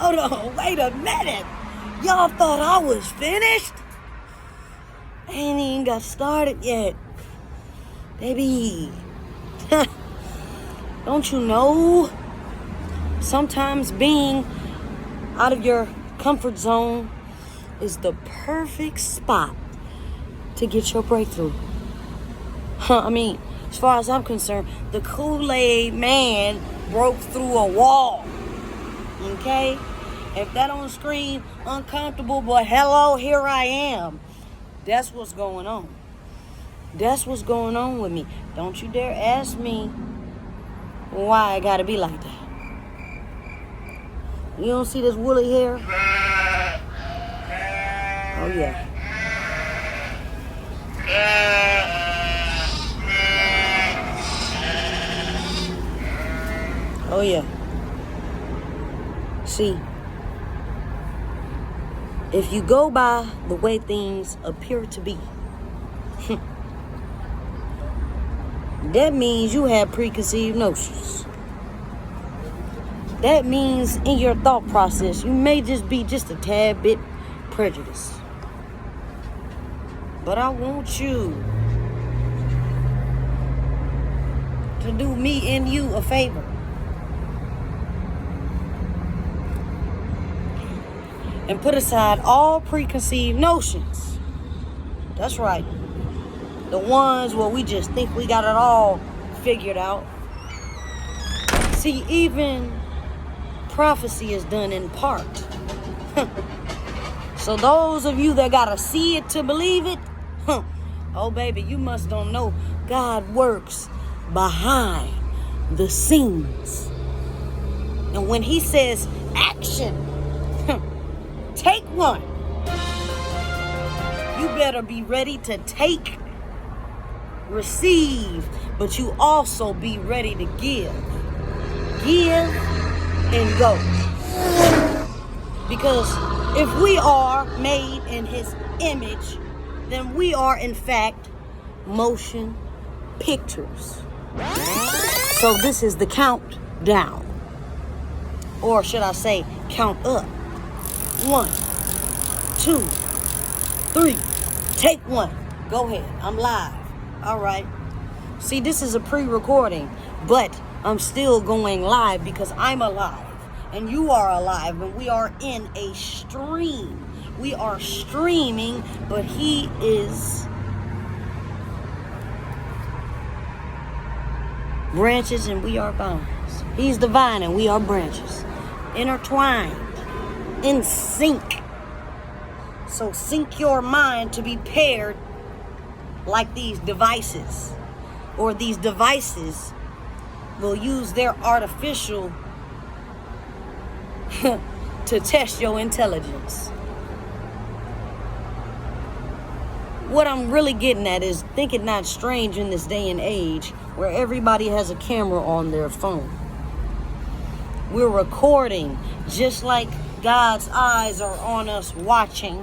Hold on, wait a minute. Y'all thought I was finished? I ain't even got started yet. Baby. Don't you know? Sometimes being out of your comfort zone is the perfect spot to get your breakthrough. I mean, as far as I'm concerned, the Kool-Aid man broke through a wall. Okay? If that on screen uncomfortable, but hello, here I am. That's what's going on. That's what's going on with me. Don't you dare ask me why I gotta be like that. You don't see this woolly hair? Oh yeah. Oh yeah. See, if you go by the way things appear to be, that means you have preconceived notions. That means in your thought process, you may just be just a tad bit prejudiced. But I want you to do me and you a favor. And put aside all preconceived notions. That's right. The ones where we just think we got it all figured out. See, even prophecy is done in part. So those of you that gotta see it to believe it, oh baby, you must don't know God works behind the scenes. And when he says action, take one, you better be ready to take, receive, but you also be ready to give. Give and go. Because if we are made in his image, then we are in fact motion pictures. So this is the countdown. Or should I say count up. 1, 2, 3. Take one. Go ahead. I'm live. All right. See, this is a pre-recording, but I'm still going live because I'm alive and you are alive and we are in a stream. We are streaming, but he is branches and we are vines. He's the vine and we are branches. Intertwined. In sync. So sync your mind to be paired like these devices. Or these devices will use their artificial to test your intelligence. What I'm really getting at is, think it not strange in this day and age where everybody has a camera on their phone. We're recording just like God's eyes are on us, watching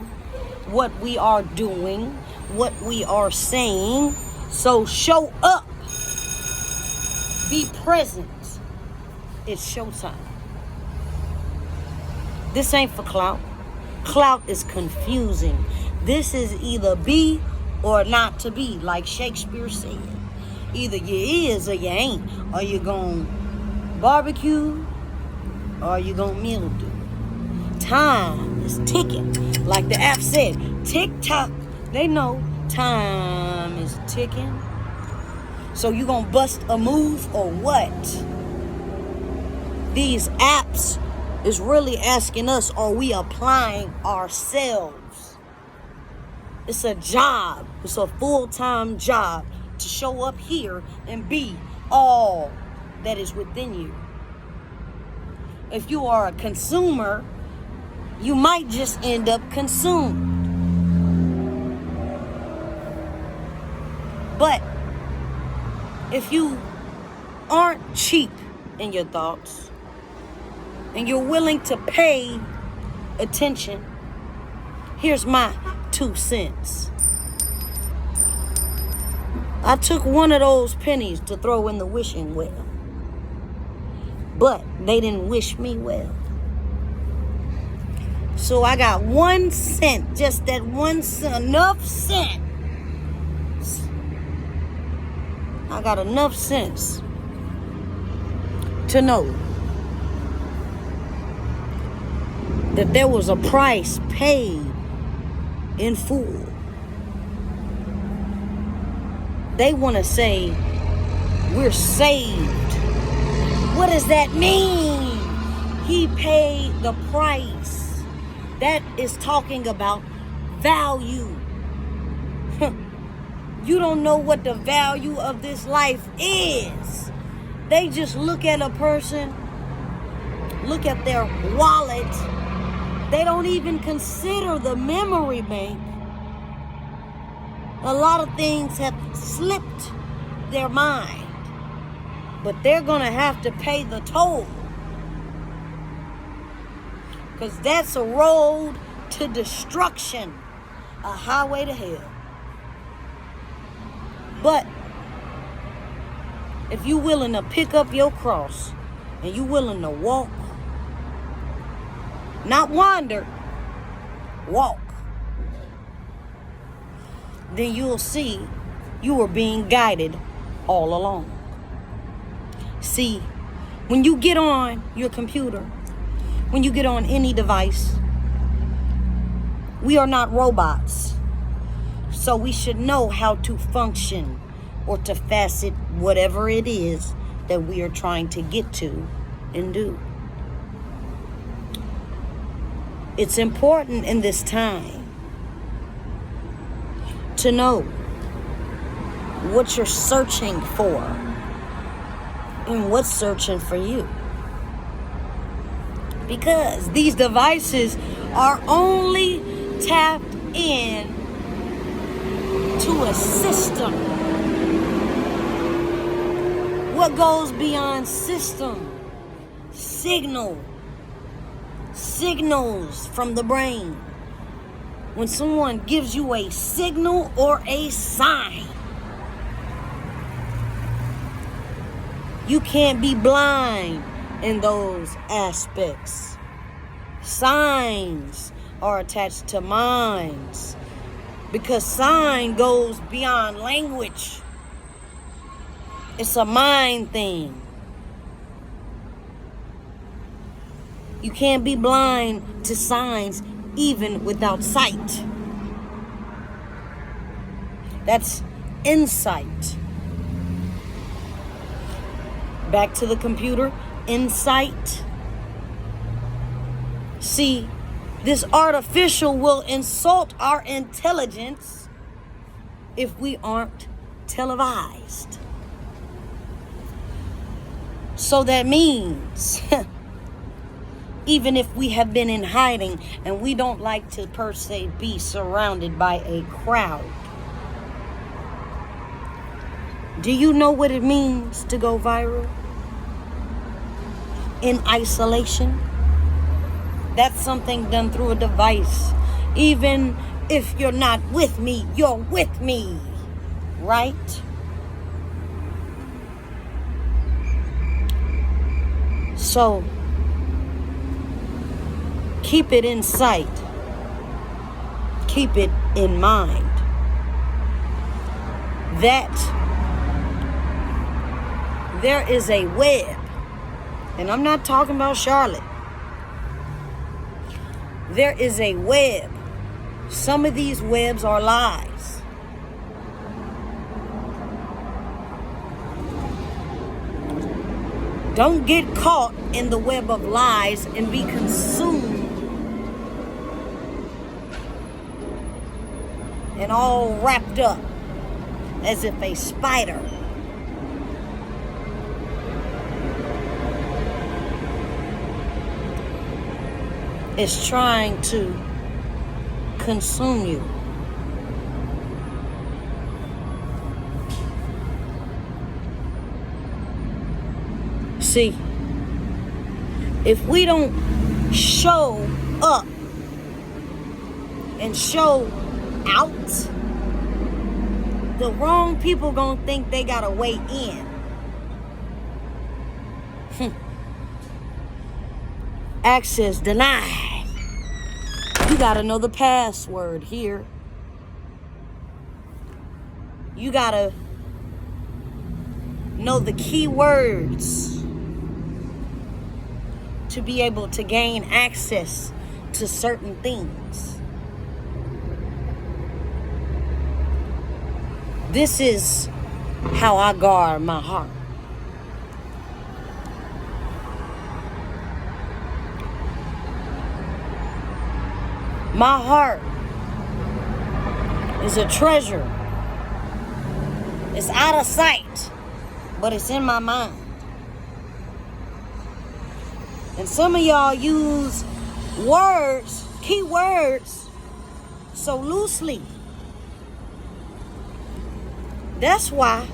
what we are doing, what we are saying. So show up. Be present. It's showtime. This ain't for clout. Clout is confusing. This is either be or not to be, like Shakespeare said. Either you is or you ain't. Are you gonna barbecue or are you gonna mildew? Time is ticking. Like the app said, tick-tock. They know time is ticking. So you gonna bust a move or what? These apps is really asking us, are we applying ourselves? It's a job. It's a full-time job to show up here and be all that is within you. If you are a consumer, you might just end up consumed. But if you aren't cheap in your thoughts and you're willing to pay attention, here's my 2 cents. I took one of those pennies to throw in the wishing well, but they didn't wish me well. So I got 1 cent, just that 1 cent, enough cent. I got enough sense to know that there was a price paid in full. They want to say we're saved. What does that mean? He paid the price. That is talking about value. You don't know what the value of this life is. They just look at a person, look at their wallet. They don't even consider the memory bank. A lot of things have slipped their mind, but they're going to have to pay the toll. Because that's a road to destruction, a highway to hell. But if you're willing to pick up your cross and you're willing to walk, not wander, walk, then you'll see you were being guided all along. See, when you get on your computer, when you get on any device, we are not robots. So we should know how to function or to facet whatever it is that we are trying to get to and do. It's important in this time to know what you're searching for and what's searching for you. Because these devices are only tapped in to a system. What goes beyond system? Signals from the brain. When someone gives you a signal or a sign, you can't be blind in those aspects. Signs are attached to minds because sign goes beyond language. It's a mind thing. You can't be blind to signs even without sight. That's insight. Back to the computer, insight. See, this artificial will insult our intelligence if we aren't televised. So that means even if we have been in hiding and we don't like to per se be surrounded by a crowd, do you know what it means to go viral? In isolation? That's something done through a device. Even if you're not with me, you're with me, right? So, keep it in sight. Keep it in mind that there is a web, and I'm not talking about Charlotte. There is a web. Some of these webs are lies. Don't get caught in the web of lies and be consumed and all wrapped up as if a spider is trying to consume you. See, if we don't show up and show out, the wrong people gonna think they got a way in. Access denied. You gotta know the password here. You gotta know the key words to be able to gain access to certain things. This is how I guard my heart. My heart is a treasure. It's out of sight, but it's in my mind. And some of y'all use words, key words, so loosely. That's why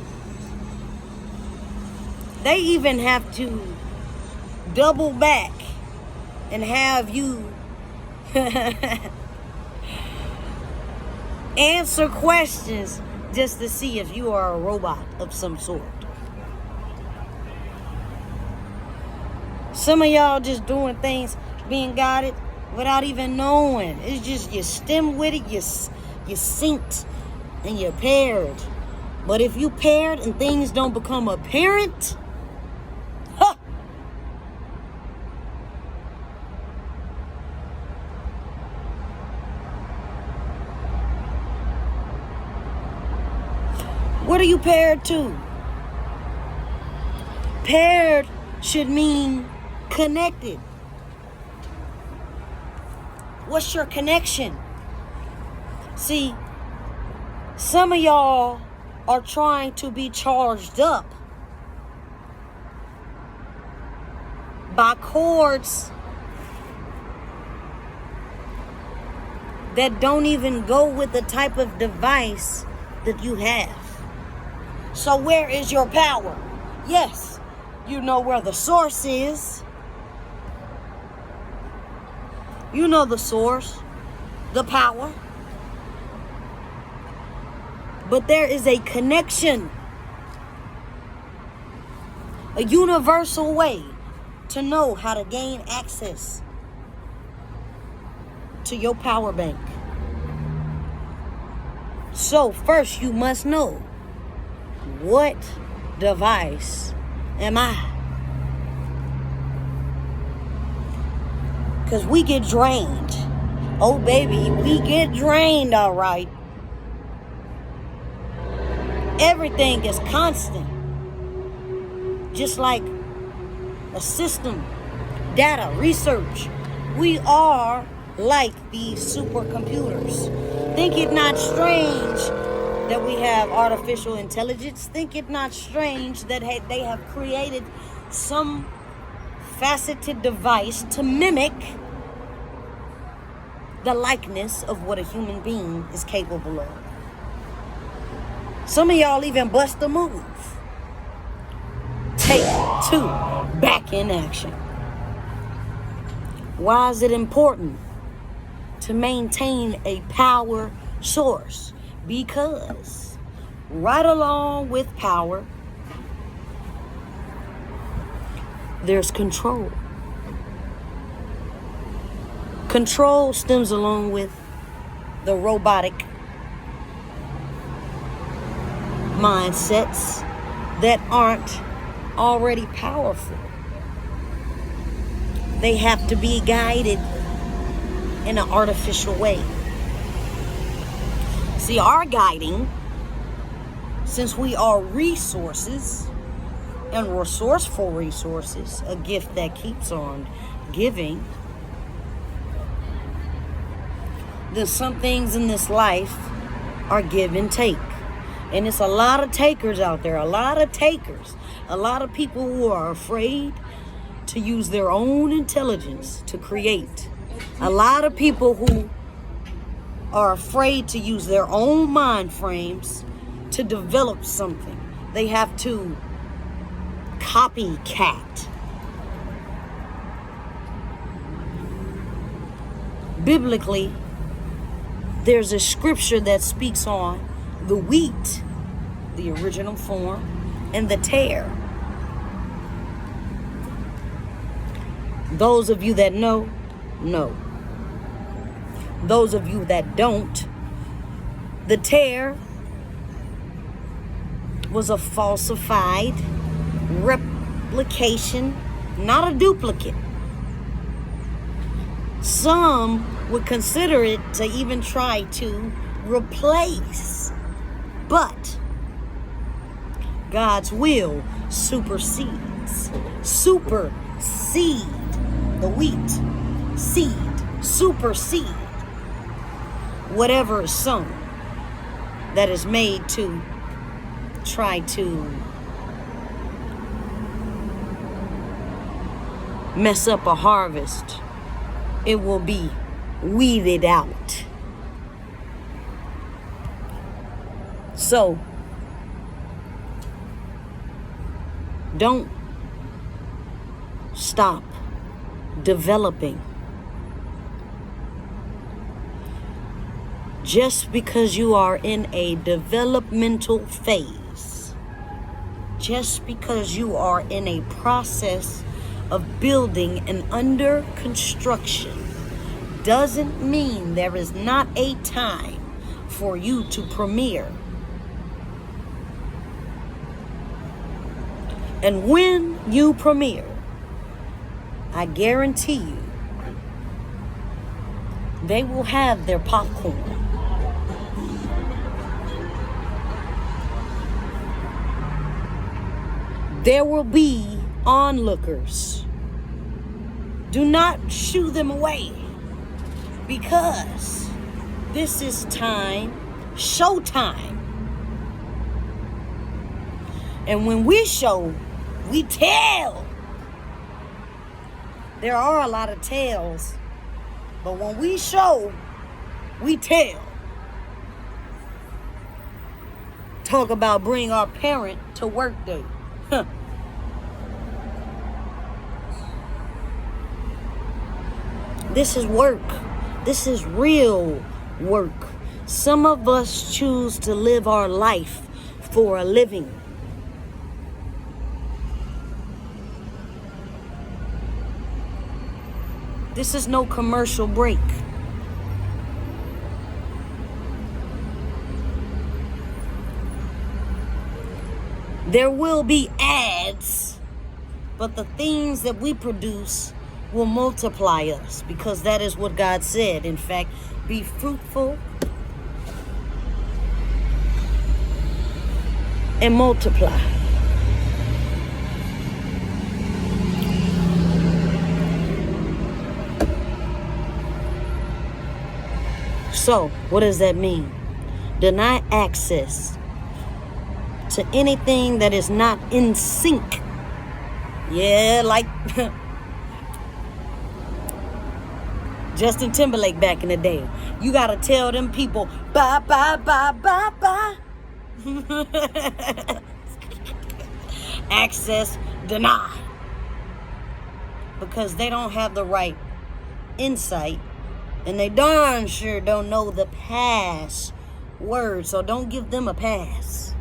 they even have to double back and have you answer questions just to see if you are a robot of some sort. Some of y'all just doing things, being guided without even knowing. It's just you stem with it, you synced, and you're paired. But if you paired and things don't become apparent, huh, what are you paired to? Paired should mean connected. What's your connection? See, some of y'all are trying to be charged up by cords that don't even go with the type of device that you have. So where is your power? Yes, you know where the source is. You know the source, the power. But there is a connection, a universal way to know how to gain access to your power bank. So first you must know, what device am I? Because we get drained. Oh baby, we get drained, all right. Everything is constant. Just like a system, data, research. We are like these supercomputers. Think it not strange that we have artificial intelligence. Think it not strange that they have created some faceted device to mimic the likeness of what a human being is capable of. Some of y'all even bust a move. Take two, back in action. Why is it important to maintain a power source? Because right along with power, there's control. Control stems along with the robotic mindsets that aren't already powerful. They have to be guided in an artificial way. See, our guiding, since we are resources and resourceful resources, a gift that keeps on giving, then some things in this life are give and take. And it's a lot of takers out there, a lot of takers, a lot of people who are afraid to use their own intelligence to create. A lot of people who are afraid to use their own mind frames to develop something. They have to copycat. Biblically, there's a scripture that speaks on the wheat, the original form, and the tare. Those of you that know. those of you that don't, the tear was a falsified replication, not a duplicate. Some would consider it to even try to replace, but God's will supersedes. Supersede the wheat. Seed. Supersede whatever is sown that is made to try to mess up a harvest. It will be weeded out. So, don't stop developing. Just because you are in a developmental phase, just because you are in a process of building and under construction, doesn't mean there is not a time for you to premiere. And when you premiere, I guarantee you, they will have their popcorn. There will be onlookers. Do not shoo them away, because this is time, showtime. And when we show, we tell. There are a lot of tales, but when we show, we tell. Talk about bring our parent to work day. This is work. This is real work. Some of us choose to live our life for a living. This is no commercial break. There will be ads, but the things that we produce will multiply us, because that is what God said. In fact, be fruitful and multiply. So, what does that mean? Deny access to anything that is not in sync. Yeah, like Justin Timberlake back in the day. You gotta tell them people, bye, bye, bye, bye, bye. Access denied. Because they don't have the right insight, and they darn sure don't know the password. So don't give them a pass.